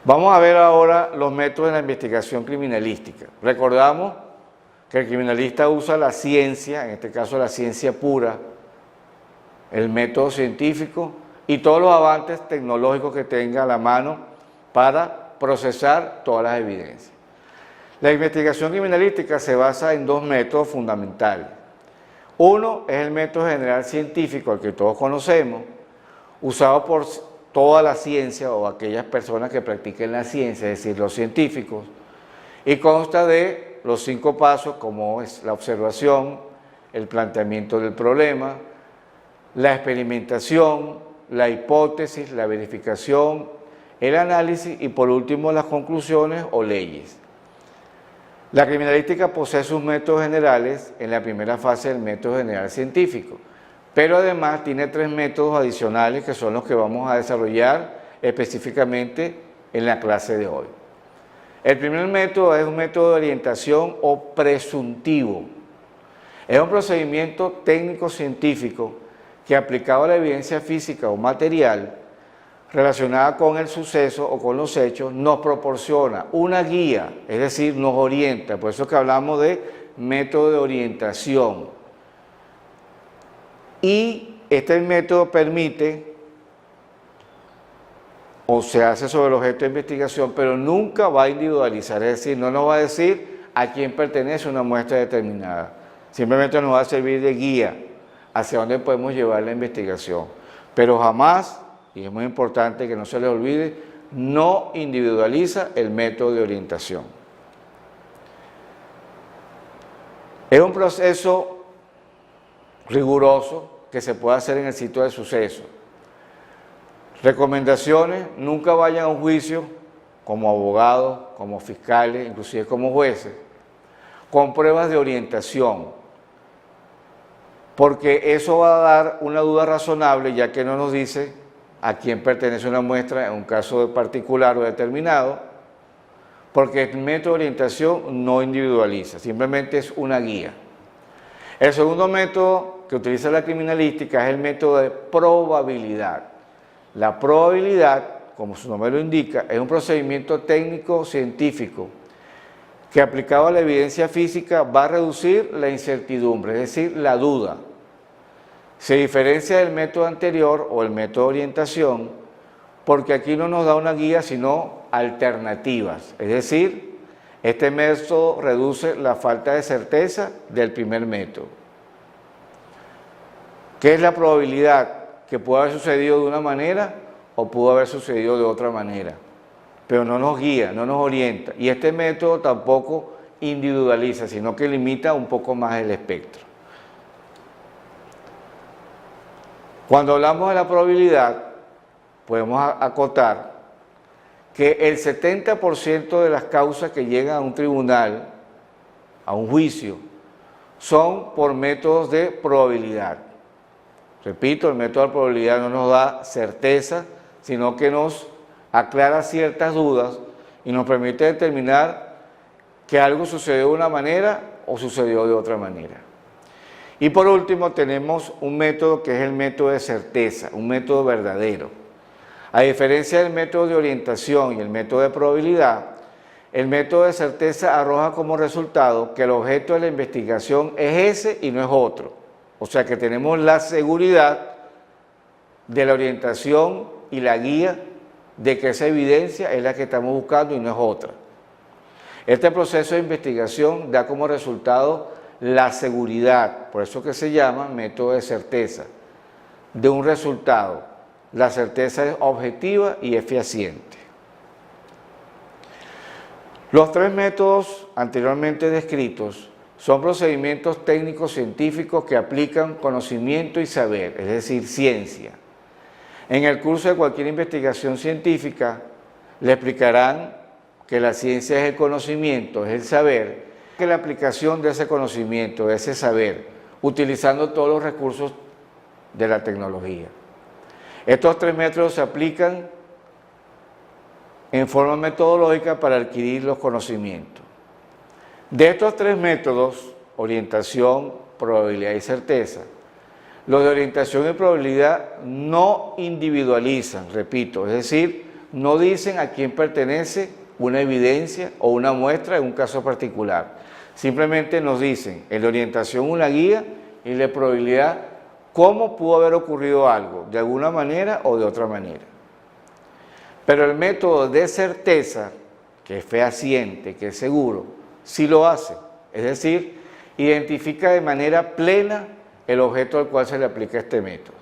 Vamos a ver ahora los métodos de la investigación criminalística. Recordamos que el criminalista usa la ciencia, en este caso la ciencia pura, el método científico y todos los avances tecnológicos que tenga a la mano para procesar todas las evidencias. La investigación criminalística se basa en dos métodos fundamentales. Uno es el método general científico, al que todos conocemos, usado por toda la ciencia o aquellas personas que practiquen la ciencia, es decir, los científicos, y consta de los 5 pasos como es la observación, el planteamiento del problema, la experimentación, la hipótesis, la verificación, el análisis y por último las conclusiones o leyes. La criminalística posee sus métodos generales en la primera fase del método general científico, pero además tiene 3 métodos adicionales que son los que vamos a desarrollar específicamente en la clase de hoy. El primer método es un método de orientación o presuntivo. Es un procedimiento técnico-científico que aplicado a la evidencia física o material relacionada con el suceso o con los hechos, nos proporciona una guía, es decir, nos orienta. Por eso es que hablamos de método de orientación. Y este método permite, o se hace sobre el objeto de investigación, pero nunca va a individualizar, es decir, no nos va a decir a quién pertenece una muestra determinada. Simplemente nos va a servir de guía hacia dónde podemos llevar la investigación. Pero jamás, y es muy importante que no se les olvide, no individualiza el método de orientación. Es un proceso riguroso que se puede hacer en el sitio de suceso. Recomendaciones: nunca vayan a un juicio como abogados, como fiscales, inclusive como jueces, con pruebas de orientación, porque eso va a dar una duda razonable, ya que no nos dice a quién pertenece una muestra en un caso particular o determinado, porque el método de orientación no individualiza, simplemente es una guía. El segundo método que utiliza la criminalística es el método de probabilidad. La probabilidad, como su nombre lo indica, es un procedimiento técnico-científico que aplicado a la evidencia física va a reducir la incertidumbre, es decir, la duda. Se diferencia del método anterior o el método de orientación porque aquí no nos da una guía sino alternativas, es decir, este método reduce la falta de certeza del primer método. ¿Qué es la probabilidad? Que pudo haber sucedido de una manera o pudo haber sucedido de otra manera, pero no nos guía, no nos orienta, y este método tampoco individualiza, sino que limita un poco más el espectro. Cuando hablamos de la probabilidad, podemos acotar que el 70% de las causas que llegan a un tribunal, a un juicio, son por métodos de probabilidad. Repito, el método de probabilidad no nos da certeza, sino que nos aclara ciertas dudas y nos permite determinar que algo sucedió de una manera o sucedió de otra manera. Y por último tenemos un método que es el método de certeza, un método verdadero. A diferencia del método de orientación y el método de probabilidad, el método de certeza arroja como resultado que el objeto de la investigación es ese y no es otro. O sea que tenemos la seguridad de la orientación y la guía de que esa evidencia es la que estamos buscando y no es otra. Este proceso de investigación da como resultado la seguridad, por eso que se llama método de certeza, de un resultado. La certeza es objetiva y es fehaciente. Los 3 métodos anteriormente descritos son procedimientos técnicos científicos que aplican conocimiento y saber, es decir, ciencia. En el curso de cualquier investigación científica le explicarán que la ciencia es el conocimiento, es el saber, que la aplicación de ese conocimiento, de ese saber, utilizando todos los recursos de la tecnología. Estos 3 métodos se aplican en forma metodológica para adquirir los conocimientos. De estos 3 métodos, orientación, probabilidad y certeza, los de orientación y probabilidad no individualizan, repito, es decir, no dicen a quién pertenece una evidencia o una muestra en un caso particular. Simplemente nos dicen en la orientación una guía y la probabilidad cómo pudo haber ocurrido algo, de alguna manera o de otra manera. Pero el método de certeza, que es fehaciente, que es seguro, sí lo hace. Es decir, identifica de manera plena el objeto al cual se le aplica este método.